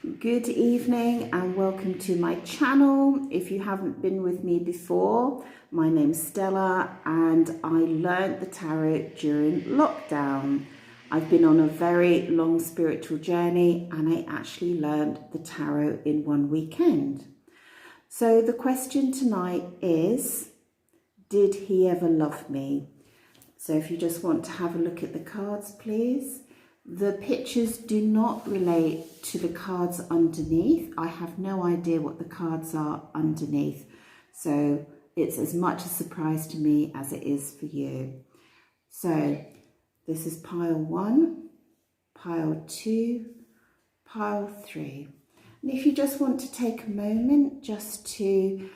Good evening and welcome to my channel. If you haven't been with me before, my name's Stella and I learned the tarot during lockdown. I've been on a very long spiritual journey and I actually learned the tarot in one weekend. So the question tonight is, did he ever love me? So if you just want to have a look at the cards, please. The pictures do not relate to the cards underneath. I have no idea what the cards are underneath. So it's as much a surprise to me as it is for you. So this is pile 1, pile 2, pile 3. And if you just want to take a moment just to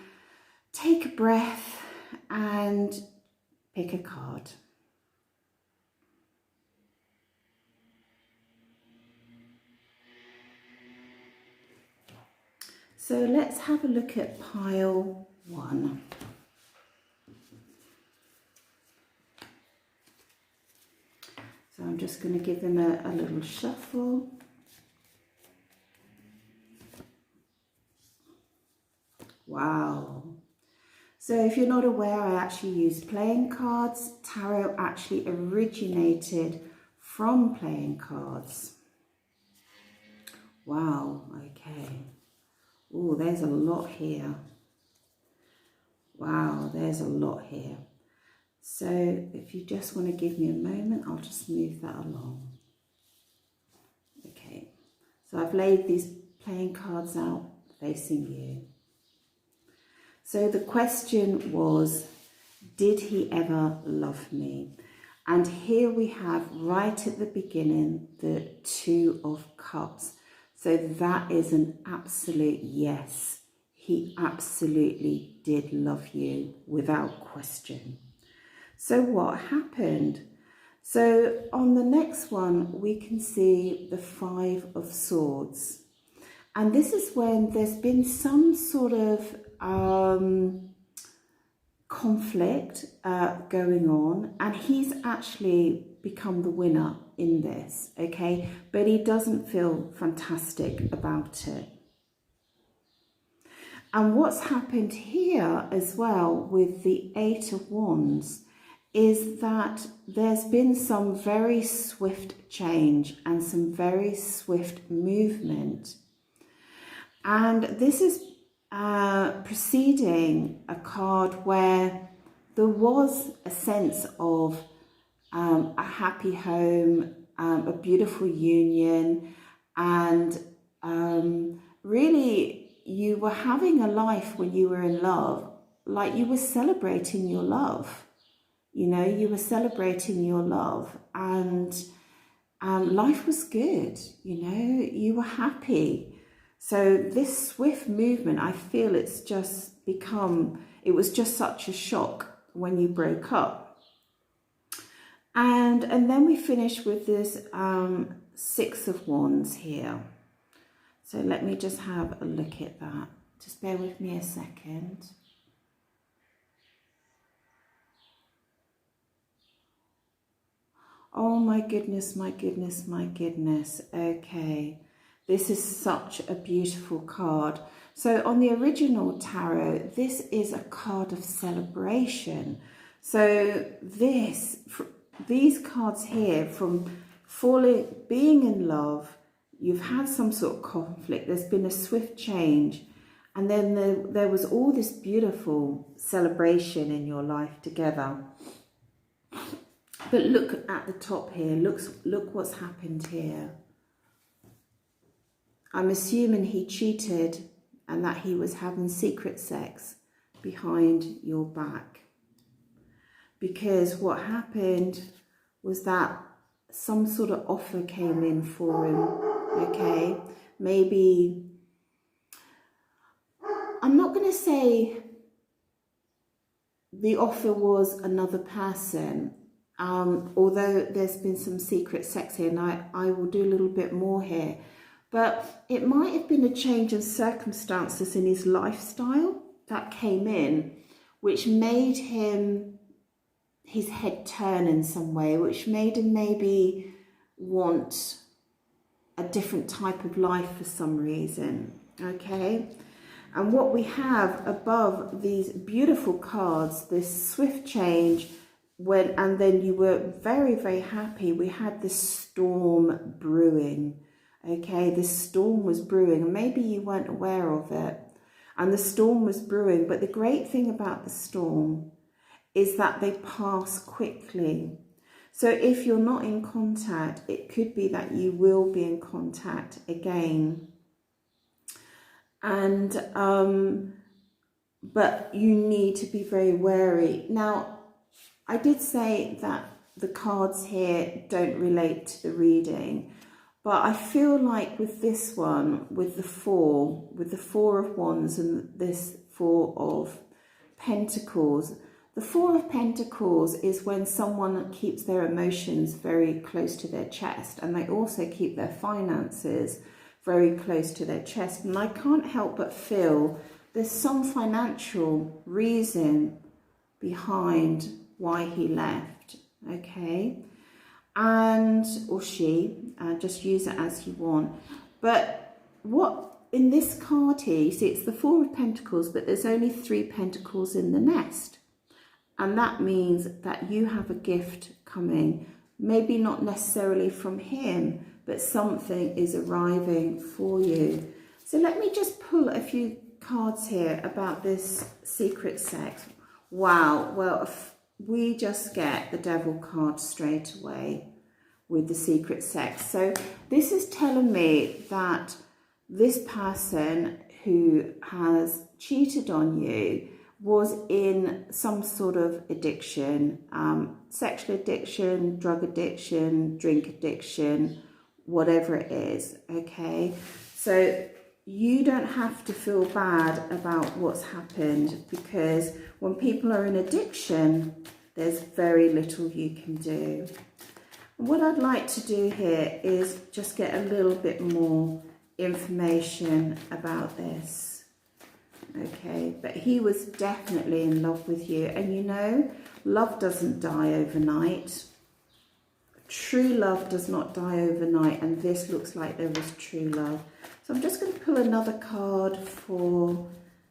take a breath and pick a card. So let's have a look at pile 1. So I'm just going to give them a little shuffle. Wow. So if you're not aware, I actually use playing cards. Tarot actually originated from playing cards. Wow, okay. Oh, there's a lot here. Wow, there's a lot here. So if you just want to give me a moment, I'll just move that along. Okay, so I've laid these playing cards out facing you. So the question was, did he ever love me? And here we have right at the beginning, the Two of Cups. So that is an absolute yes. He absolutely did love you without question. So what happened? So on the next one, we can see the Five of Swords. And this is when there's been some sort of conflict going on, and he's actually become the winner in this, okay? But he doesn't feel fantastic about it. And what's happened here as well with the Eight of Wands is that there's been some very swift change and some very swift movement. And this is preceding a card where there was a sense of a happy home, a beautiful union, and really you were having a life when you were in love, like you were celebrating your love. You know, you were celebrating your love and life was good, you know, you were happy. So this swift movement, I feel it's just become, it was just such a shock when you broke up. And then we finish with this Six of Wands here. So let me just have a look at that. Just bear with me a second. Oh my goodness, my goodness, my goodness. Okay. This is such a beautiful card. So on the original tarot, this is a card of celebration. So these cards here, from being in love, you've had some sort of conflict, there's been a swift change, and then there was all this beautiful celebration in your life together. But look at the top here, look what's happened here. I'm assuming he cheated and that he was having secret sex behind your back. Because what happened was that some sort of offer came in for him, okay? Maybe, I'm not going to say the offer was another person, although there's been some secret sex here, and I will do a little bit more here. But it might have been a change of circumstances in his lifestyle that came in, which made his head turn in some way, which made him maybe want a different type of life for some reason, okay? And what we have above these beautiful cards, this swift change, and then you were very, very happy. We had this storm brewing, okay? This storm was brewing, and maybe you weren't aware of it. And the storm was brewing, but the great thing about the storm is that they pass quickly. So if you're not in contact, it could be that you will be in contact again. And but you need to be very wary. Now, I did say that the cards here don't relate to the reading, but I feel like with this one, with the Four of Wands and this Four of Pentacles, the Four of Pentacles is when someone keeps their emotions very close to their chest, and they also keep their finances very close to their chest. And I can't help but feel there's some financial reason behind why he left, okay? And, or she, just use it as you want. But what, in this card here, you see it's the Four of Pentacles, but there's only 3 pentacles in the nest. And that means that you have a gift coming, maybe not necessarily from him, but something is arriving for you. So let me just pull a few cards here about this secret sex. Wow, well, we just get the Devil card straight away with the secret sex. So this is telling me that this person who has cheated on you was in some sort of addiction, sexual addiction, drug addiction, drink addiction, whatever it is, okay? So you don't have to feel bad about what's happened, because when people are in addiction, there's very little you can do. And what I'd like to do here is just get a little bit more information about this. Okay, but he was definitely in love with you. And you know, love doesn't die overnight. True love does not die overnight. And this looks like there was true love. So I'm just going to pull another card for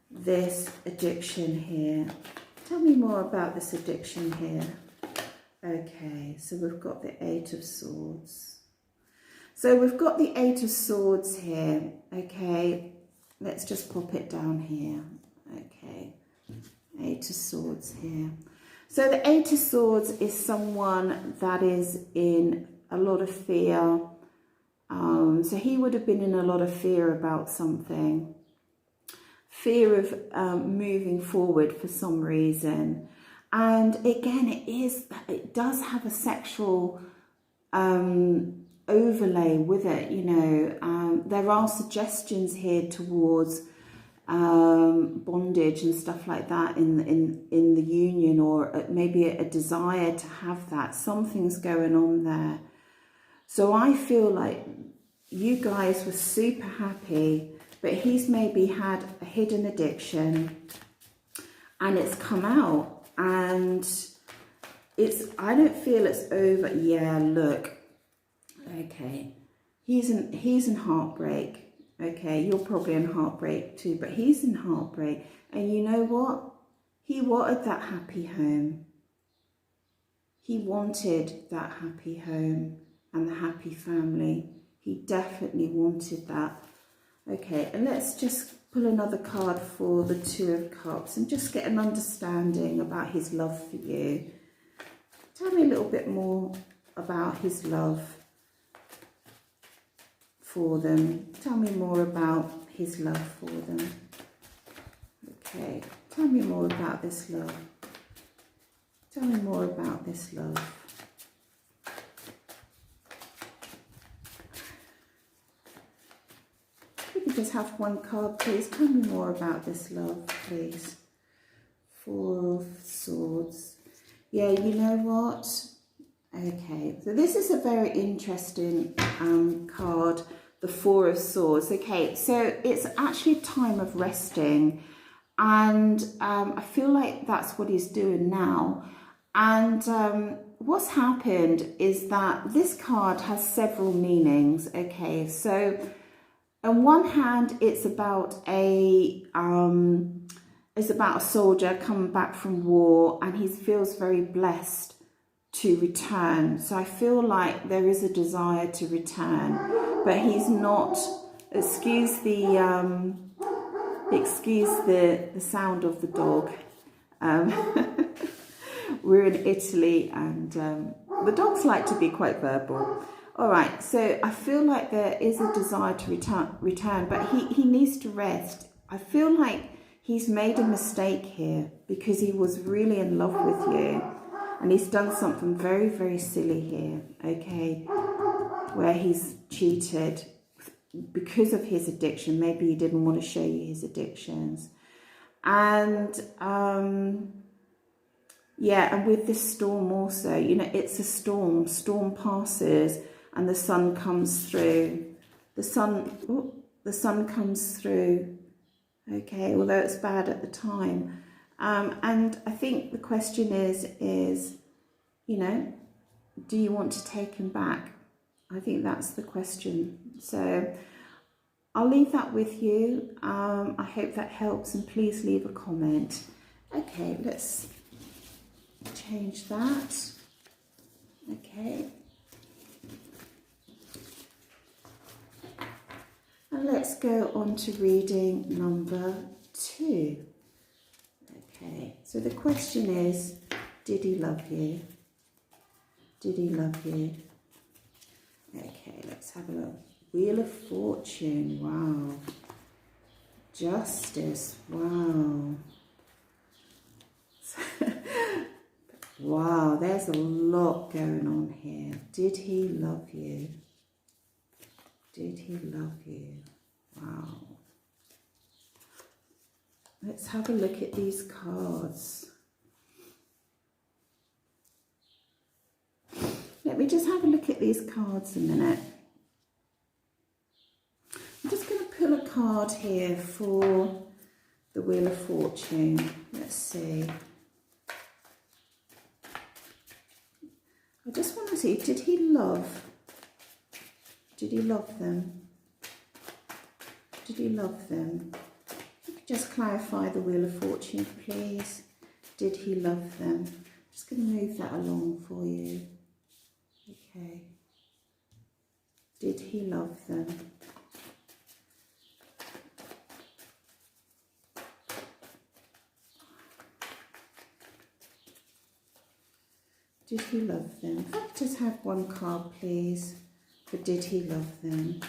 this addiction here. Tell me more about this addiction here. Okay, so we've got the Eight of Swords. So we've got the Eight of Swords here, okay. Let's just pop it down here. Okay, Eight of Swords here. So the Eight of Swords is someone that is in a lot of fear. So he would have been in a lot of fear about something. Fear of moving forward for some reason. And again, it does have a sexual overlay with it, you know. There are suggestions here towards bondage and stuff like that in the union, or maybe a desire to have that. Something's going on there. So I feel like you guys were super happy, but he's maybe had a hidden addiction and it's come out, and I don't feel it's over. Yeah, look. Okay, he's in heartbreak. Okay, you're probably in heartbreak too, but he's in heartbreak. And you know what? He wanted that happy home. He wanted that happy home and the happy family. He definitely wanted that. Okay, and let's just pull another card for the Two of Cups and just get an understanding about his love for you. Tell me a little bit more about his love for them. Tell me more about his love for them. Okay, tell me more about this love. Tell me more about this love. We could just have one card, please. Tell me more about this love, please. Four of Swords. Yeah, you know what? Okay, so this is a very interesting card, the Four of Swords. Okay, so it's actually a time of resting, and I feel like that's what he's doing now. And what's happened is that this card has several meanings. Okay, so on one hand, it's about a soldier coming back from war, and he feels very blessed to return. So I feel like there is a desire to return, but he's not. Excuse the sound of the dog. We're in Italy, and the dogs like to be quite verbal. All right, so I feel like there is a desire to return, but he needs to rest. I feel like he's made a mistake here because he was really in love with you, and he's done something very, very silly here, okay, where he's cheated because of his addiction. Maybe he didn't want to show you his addictions. And yeah, and with this storm also, you know, it's a storm. Storm passes and the sun comes through. The sun comes through, okay, although it's bad at the time. And I think the question is, you know, do you want to take him back? I think that's the question. So I'll leave that with you. I hope that helps, and please leave a comment. Okay, let's change that. Okay. And let's go on to reading number 2. Okay, so the question is, did he love you? Did he love you? Okay, let's have a look. Wheel of Fortune, wow. Justice, wow. Wow, there's a lot going on here. Did he love you? Did he love you? Wow. Let's have a look at these cards. Let me just have a look at these cards a minute. I'm just going to pull a card here for the Wheel of Fortune. Let's see. I just want to see, did he love? Did he love them? Did he love them? Just clarify the Wheel of Fortune, please. Did he love them? Just going to move that along for you. Okay. Did he love them? Did he love them? If I could just have one card, please, for did he love them?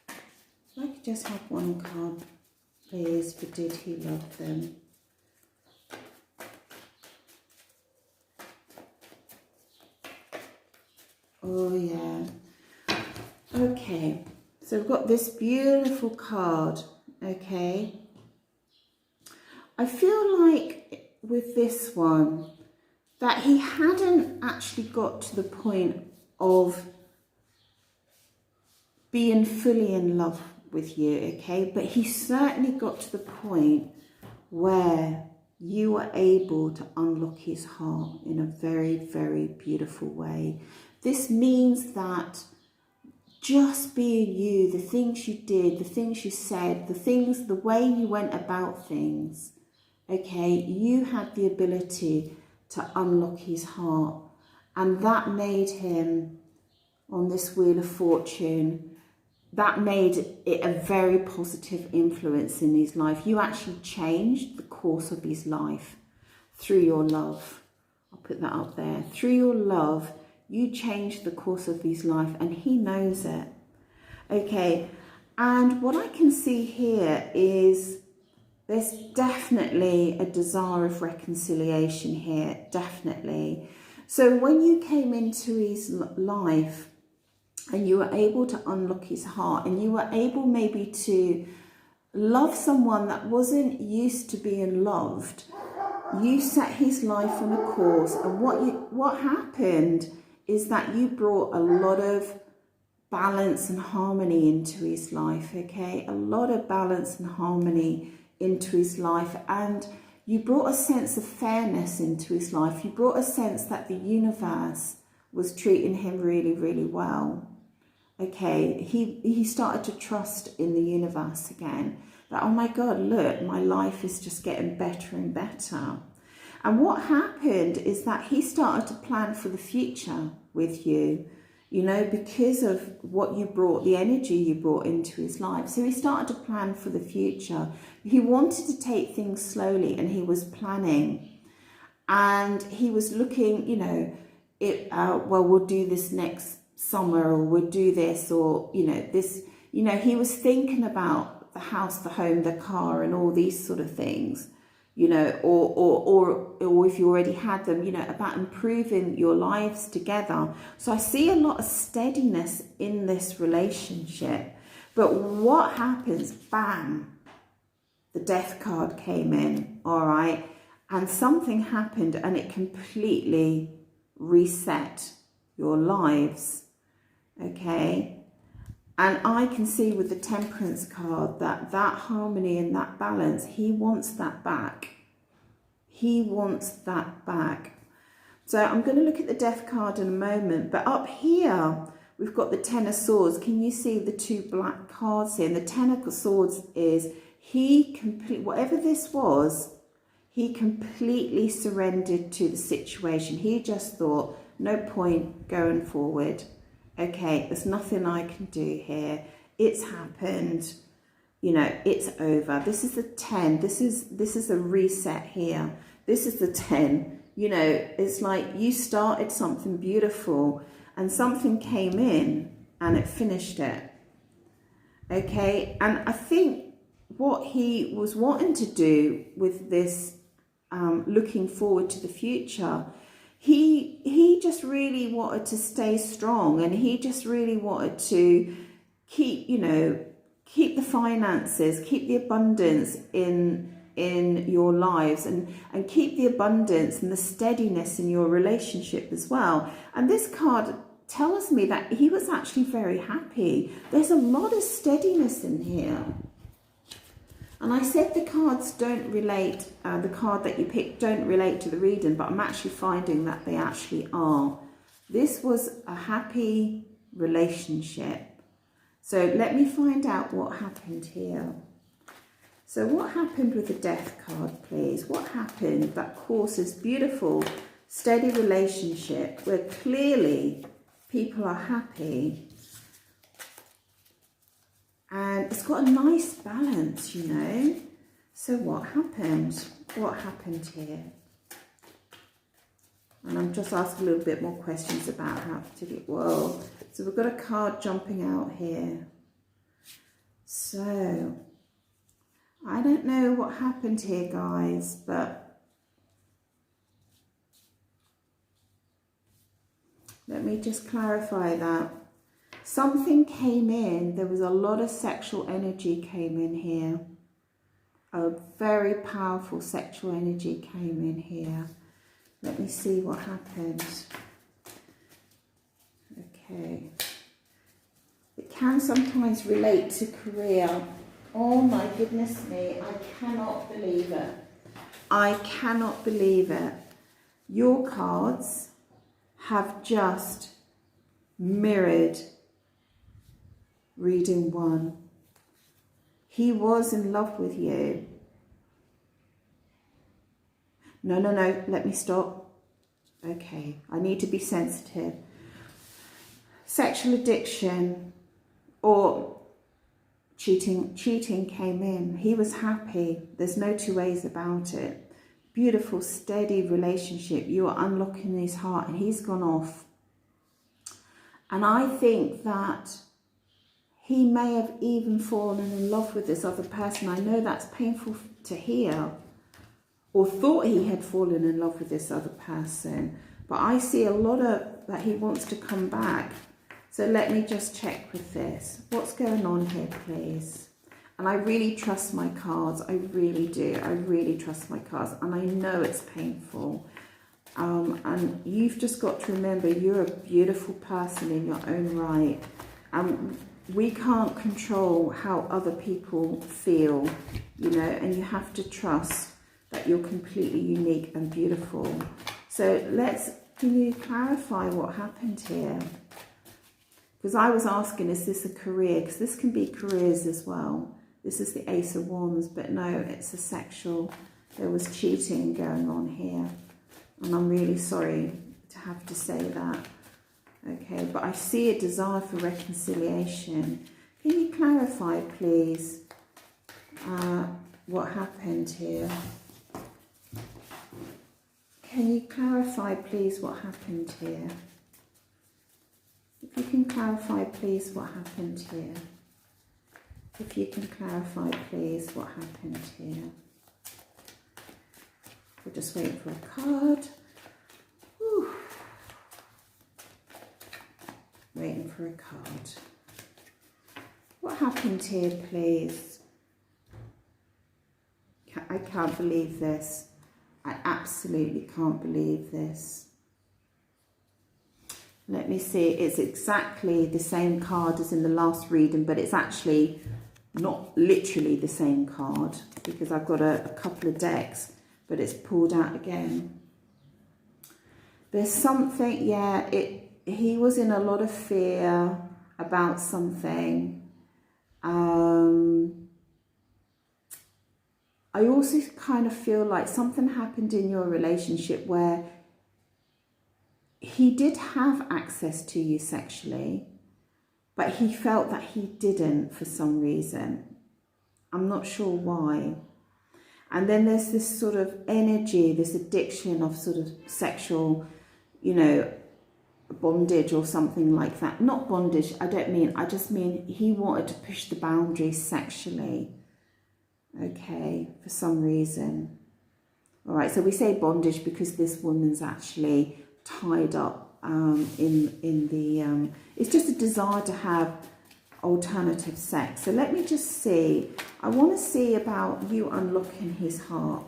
If I could just have one card, please, for did he love them? Oh, yeah. Okay, so we've got this beautiful card, okay? I feel like with this one, that he hadn't actually got to the point of being fully in love with you, okay? But he certainly got to the point where you were able to unlock his heart in a very, very beautiful way. This means that just being you, the things you did, the things you said, the way you went about things, okay, you had the ability to unlock his heart, and that made him, on this Wheel of Fortune, that made it a very positive influence in his life. You actually changed the course of his life through your love. I'll put that up there. Through your love, you changed the course of his life, and he knows it. Okay, and what I can see here is there's definitely a desire of reconciliation here, definitely. So when you came into his life and you were able to unlock his heart, and you were able maybe to love someone that wasn't used to being loved, you set his life on a course, and what happened is that you brought a lot of balance and harmony into his life, okay? A lot of balance and harmony into his life, and You brought a sense of fairness into his life. You brought a sense that the universe was treating him really, really well. Okay, he started to trust in the universe again. That, oh my God, look, my life is just getting better and better. And what happened is that he started to plan for the future with you, you know, because of what you brought, the energy you brought into his life. So he started to plan for the future. He wanted to take things slowly, and he was planning. And he was looking, you know, well, we'll do this next summer, or we'll do this, or, you know, this, you know, he was thinking about the house, the home, the car, and all these sort of things, you know, or if you already had them, you know, about improving your lives together. So I see a lot of steadiness in this relationship. But what happens? Bam, the death card came in, all right, and something happened, and it completely reset your lives. Okay, and I can see with the Temperance card that harmony and that balance, he wants that back. He wants that back. So I'm going to look at the Death card in a moment, but up here we've got the Ten of Swords. Can you see the two black cards here? And the Ten of Swords is whatever this was, he completely surrendered to the situation. He just thought, no point going forward. Okay, there's nothing I can do here. It's happened. You know, it's over. This is the 10. This is a reset here. This is the 10. You know, it's like you started something beautiful and something came in and it finished it. Okay, and I think what he was wanting to do with this, looking forward to the future, he just really wanted to stay strong, and he just really wanted to keep, you know, keep the finances, keep the abundance in your lives, and keep the abundance and the steadiness in your relationship as well. And this card tells me that he was actually very happy. There's a lot of steadiness in here. And I said the cards don't relate, the card that you picked don't relate to the reading, but I'm actually finding that they actually are. This was a happy relationship. So let me find out what happened here. So what happened with the Death card, please? What happened that caused this beautiful, steady relationship where clearly people are happy? And it's got a nice balance, you know. So what happened? What happened here? And I'm just asking a little bit more questions about how to get, whoa. So we've got a card jumping out here. So, I don't know what happened here, guys, but let me just clarify that. Something came in, there was a lot of sexual energy came in here. A very powerful sexual energy came in here. Let me see what happened. Okay. It can sometimes relate to career. Oh my goodness me, I cannot believe it. I cannot believe it. Your cards have just mirrored reading 1. He was in love with you. No, let me stop. Okay, I need to be sensitive. Sexual addiction or cheating came in. He was happy. There's no two ways about it. Beautiful, steady relationship. You are unlocking his heart and he's gone off. And I think that he may have even fallen in love with this other person. I know that's painful to hear, or thought he had fallen in love with this other person. But I see a lot of that he wants to come back. So let me just check with this. What's going on here, please? And I really trust my cards. I really do. I really trust my cards. And I know it's painful. And you've just got to remember you're a beautiful person in your own right. We can't control how other people feel, you know, and you have to trust that you're completely unique and beautiful. So can you clarify what happened here? Because I was asking, is this a career? Because this can be careers as well. This is the Ace of Wands, but no, it's a sexual. There was cheating going on here. And I'm really sorry to have to say that. Okay, but I see a desire for reconciliation. Can you clarify, please, what happened here? Can you clarify, please, what happened here? If you can clarify, please, what happened here. If you can clarify, please, what happened here. We're just waiting for a card. Whew. Waiting for a card. What happened here, please? I can't believe this. I absolutely can't believe this. Let me see. It's exactly the same card as in the last reading, but it's actually not literally the same card because I've got a couple of decks, but it's pulled out again. There's something, yeah, he was in a lot of fear about something. I also kind of feel like something happened in your relationship where he did have access to you sexually, but he felt that he didn't for some reason. I'm not sure why. And then there's this sort of energy, this addiction of sort of sexual, you know, bondage or something like that. Not bondage, I just mean he wanted to push the boundaries sexually. Okay, for some reason. All right, so we say bondage because this woman's actually tied up in the it's just a desire to have alternative sex. So let me just see. I want to see about you unlocking his heart.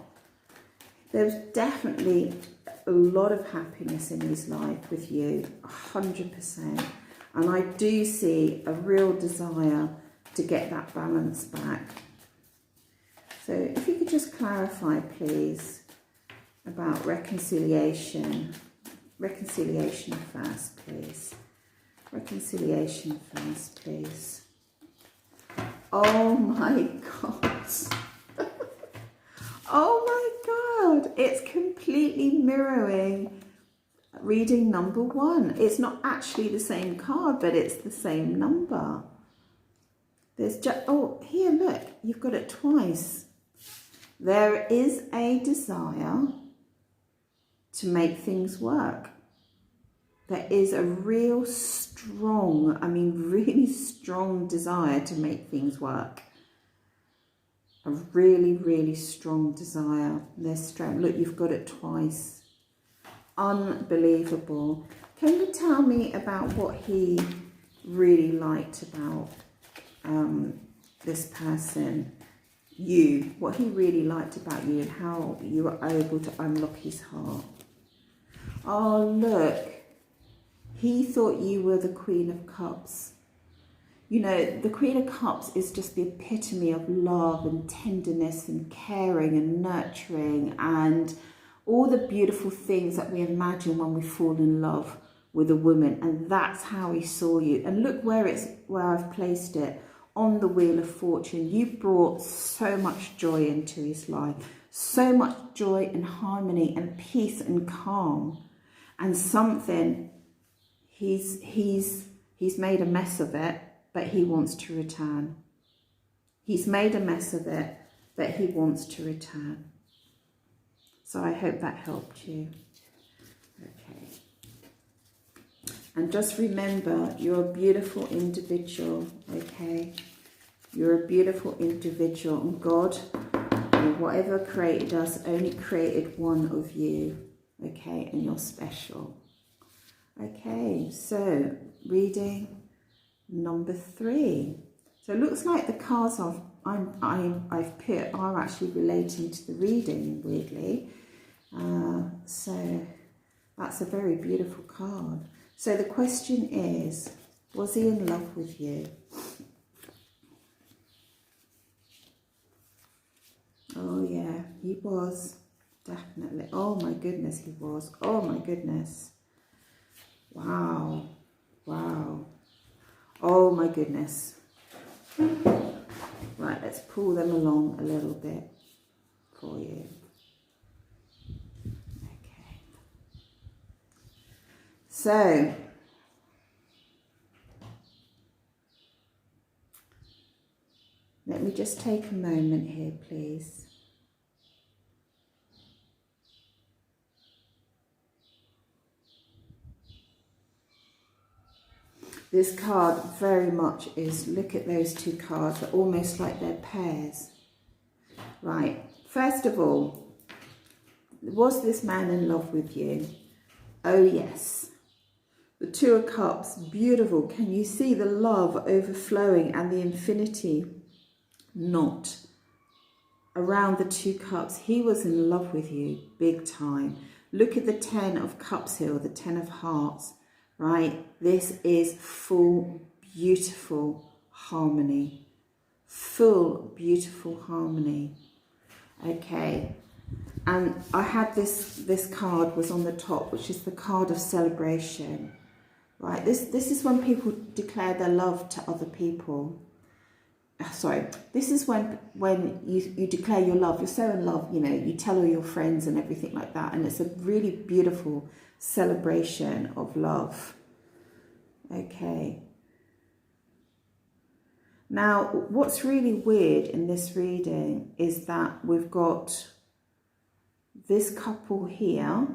There's definitely a lot of happiness in his life with you, 100%. And I do see a real desire to get that balance back. So if you could just clarify, please, about reconciliation. Reconciliation first, please. Reconciliation first, please. Oh my God. Oh my God. It's completely mirroring reading number 1. It's not actually the same card, but it's the same number. There's just, oh, here, look, you've got it twice. There is a desire to make things work. There is a real strong, really strong desire to make things work. A really, really strong desire. There's strength. Look, you've got it twice. Unbelievable. Can you tell me about what he really liked about this person? You, what he really liked about you and how you were able to unlock his heart. Oh, look. He thought you were the Queen of Cups. You know, the Queen of Cups is just the epitome of love and tenderness and caring and nurturing and all the beautiful things that we imagine when we fall in love with a woman. And that's how he saw you. And look where I've placed it. On the Wheel of Fortune. You brought so much joy into his life. So much joy and harmony and peace and calm. And something... He's made a mess of it, but he wants to return. He's made a mess of it, but he wants to return. So I hope that helped you. Okay. And just remember, you're a beautiful individual, okay? You're a beautiful individual, and God, or whatever created us, only created one of you, okay? And you're special. Okay, so reading number 3. So it looks like the cards I've put are actually relating to the reading, weirdly. So that's a very beautiful card. So the question is, was he in love with you? Oh yeah. he was. Definitely. Oh my goodness, he was. Oh my goodness. Wow. Wow. Oh my goodness. Right, let's pull them along a little bit for you. Okay. So, let me just take a moment here, please. This card very much is, look at those two cards, they're almost like they're pairs. Right, first of all, was this man in love with you? Oh yes. The Two of Cups, beautiful. Can you see the love overflowing and the infinity knot around the Two Cups? He was in love with you, big time. Look at the 10 of Cups here, or the 10 of Hearts. Right, this is full, beautiful harmony. Full, beautiful harmony. Okay, and I had this card was on the top, which is the card of celebration. Right, this is when people declare their love to other people. Sorry, this is when you declare your love. You're so in love, you know, you tell all your friends and everything like that, and it's a really beautiful celebration of love. Okay. Now, what's really weird in this reading is that we've got this couple here,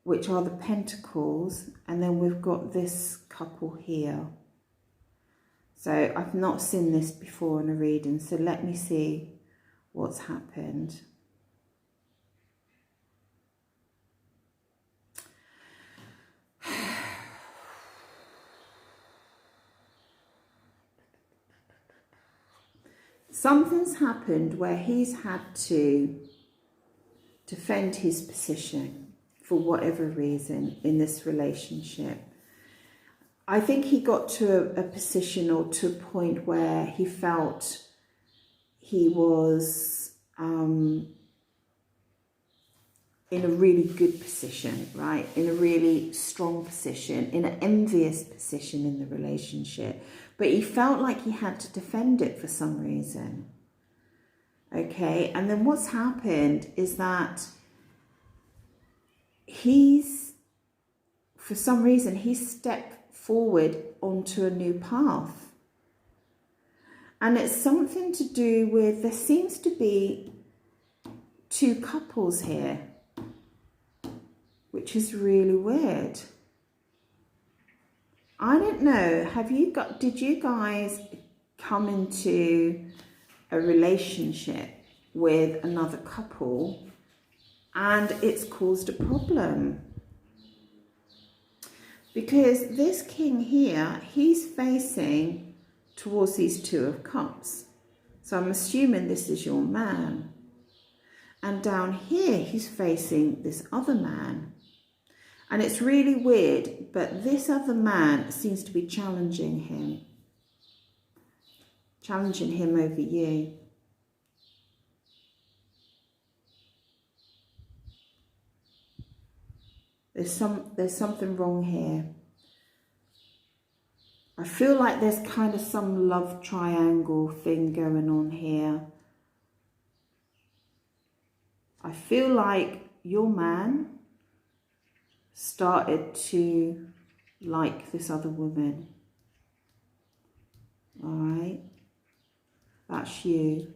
which are the Pentacles, and then we've got this couple here. So I've not seen this before in a reading, so let me see what's happened. Something's happened where he's had to defend his position for whatever reason in this relationship. I think he got to a position or to a point where he felt he was in a really good position, right? In a really strong position, in an envious position in the relationship. But he felt like he had to defend it for some reason. Okay, and then what's happened is that for some reason, he stepped forward onto a new path. And it's something to do with, there seems to be two couples here, which is really weird. I don't know, did you guys come into a relationship with another couple and it's caused a problem? Because this king here, he's facing towards these Two of Cups. So I'm assuming this is your man. And down here, he's facing this other man. And it's really weird, but this other man seems to be challenging him over you. There's something wrong here. I feel like there's kind of some love triangle thing going on here. I feel like your man started to like this other woman. All right, that's you.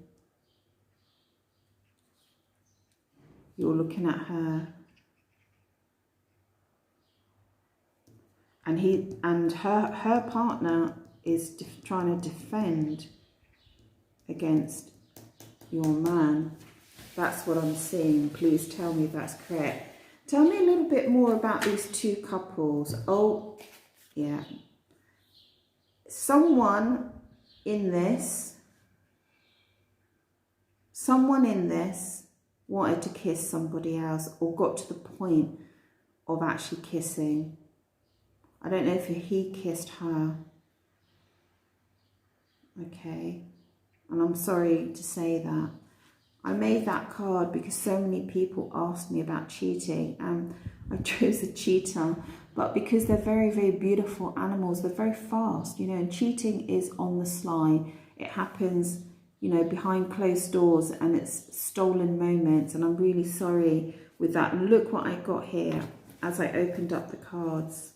You're looking at her. And her partner is trying to defend against your man. That's what I'm seeing. Please tell me if that's correct. Tell me a little bit more about these two couples. Oh, yeah. Someone in this wanted to kiss somebody else or got to the point of actually kissing. I don't know if he kissed her. Okay. And I'm sorry to say that. I made that card because so many people asked me about cheating, and I chose a cheetah, but because they're very, very beautiful animals, they're very fast, you know, and cheating is on the sly. It happens, you know, behind closed doors, and it's stolen moments, and I'm really sorry with that. And look what I got here as I opened up the cards.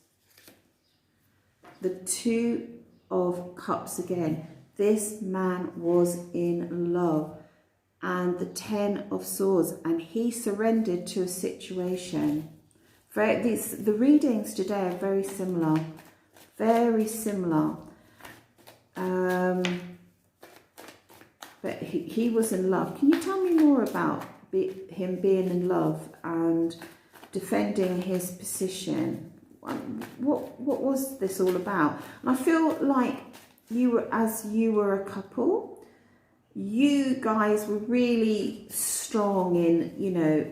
The Two of Cups again. This man was in love. And the Ten of Swords, and he surrendered to a situation. The readings today are very similar. Very similar. But he was in love. Can you tell me more about him being in love and defending his position? What was this all about? And I feel like as you were a couple, you guys were really strong in, you know,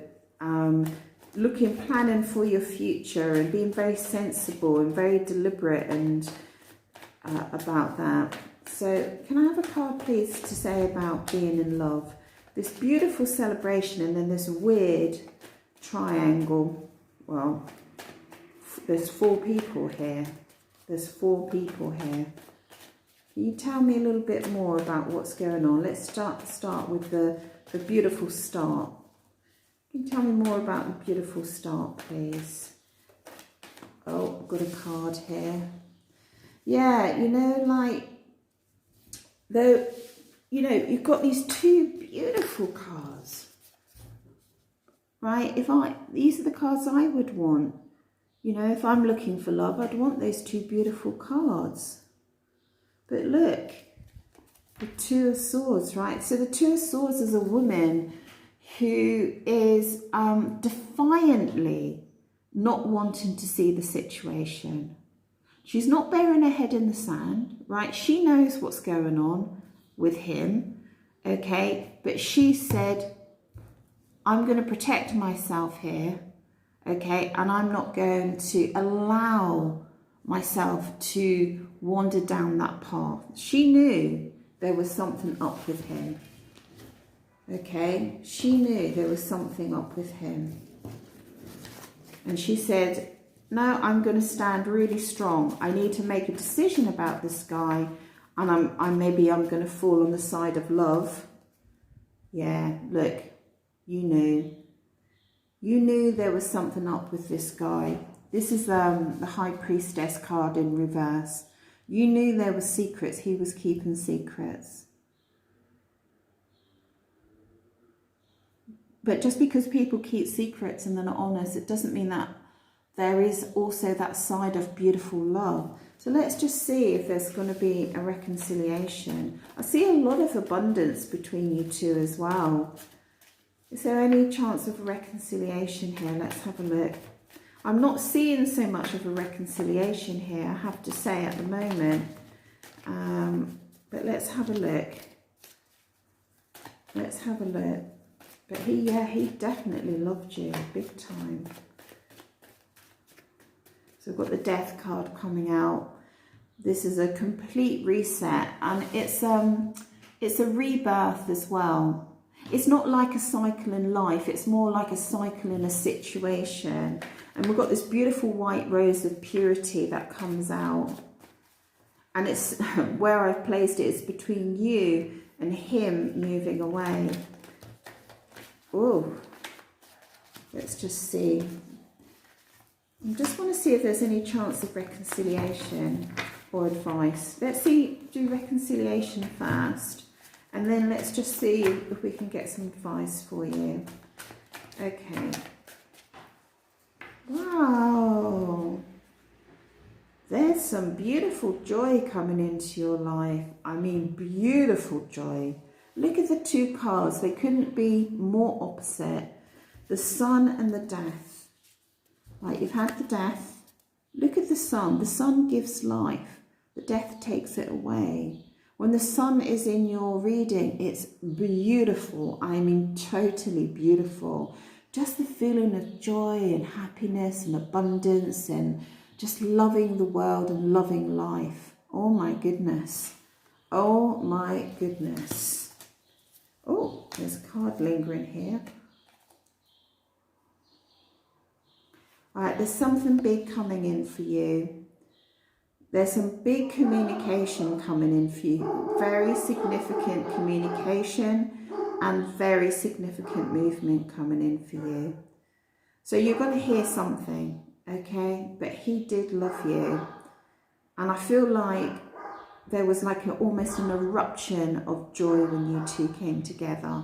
planning for your future and being very sensible and very deliberate and about that. So can I have a card, please, to say about being in love? This beautiful celebration, and then this weird triangle. Well, there's 4 people here. There's 4 people here. Can you tell me a little bit more about what's going on? Let's start with the beautiful start. Can you tell me more about the beautiful start, please? Oh, I've got a card here. Yeah, you know, like, though, you know, you've got these 2 beautiful cards, right? These are the cards I would want. You know, if I'm looking for love, I'd want those 2 beautiful cards. But look, the Two of Swords, right? So the Two of Swords is a woman who is defiantly not wanting to see the situation. She's not burying her head in the sand, right? She knows what's going on with him, okay? But she said, I'm going to protect myself here, okay? And I'm not going to allow myself to wander down that path. She knew there was something up with him. Okay, she knew there was something up with him. And she said, no, I'm going to stand really strong. I need to make a decision about this guy, and maybe I'm going to fall on the side of love. Yeah, look, you knew there was something up with this guy. This is the High Priestess card in reverse. You knew there were secrets. He was keeping secrets. But just because people keep secrets and they're not honest, it doesn't mean that there is also that side of beautiful love. So let's just see if there's going to be a reconciliation. I see a lot of abundance between you two as well. Is there any chance of a reconciliation here? Let's have a look. I'm not seeing so much of a reconciliation here, I have to say, at the moment. But let's have a look. Let's have a look. But he definitely loved you, big time. So we've got the Death card coming out. This is a complete reset, and it's a rebirth as well. It's not like a cycle in life, it's more like a cycle in a situation. And we've got this beautiful white rose of purity that comes out. And it's where I've placed it is between you and him moving away. Oh, let's just see. I just want to see if there's any chance of reconciliation or advice. Let's do reconciliation first. And then let's just see if we can get some advice for you. Okay. Wow. There's some beautiful joy coming into your life. I mean, beautiful joy. Look at the 2 cards. They couldn't be more opposite. The Sun and the Death. Like, you've had the Death. Look at the Sun. The Sun gives life. The Death takes it away. When the Sun is in your reading, it's beautiful. I mean, totally beautiful. Just the feeling of joy and happiness and abundance and just loving the world and loving life. Oh my goodness. Oh my goodness. Oh, There's a card lingering here. All right, there's something big coming in for you. There's some big communication coming in for you. Very significant communication and very significant movement coming in for you. So you're going to hear something, okay? But he did love you. And I feel like there was like almost an eruption of joy when you two came together.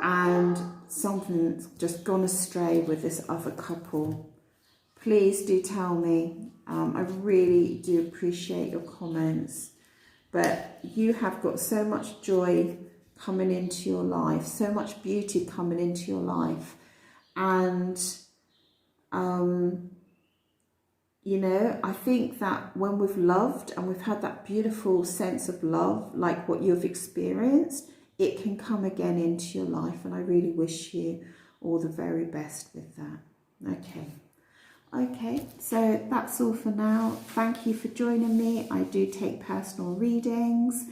And something's just gone astray with this other couple. Please do tell me. I really do appreciate your comments. But you have got so much joy coming into your life, so much beauty coming into your life. And, you know, I think that when we've loved and we've had that beautiful sense of love, like what you've experienced, it can come again into your life. And I really wish you all the very best with that. Okay, so that's all for now. Thank you for joining me. I do take personal readings.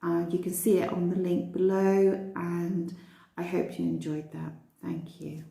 You can see it on the link below, and I hope you enjoyed that. Thank you.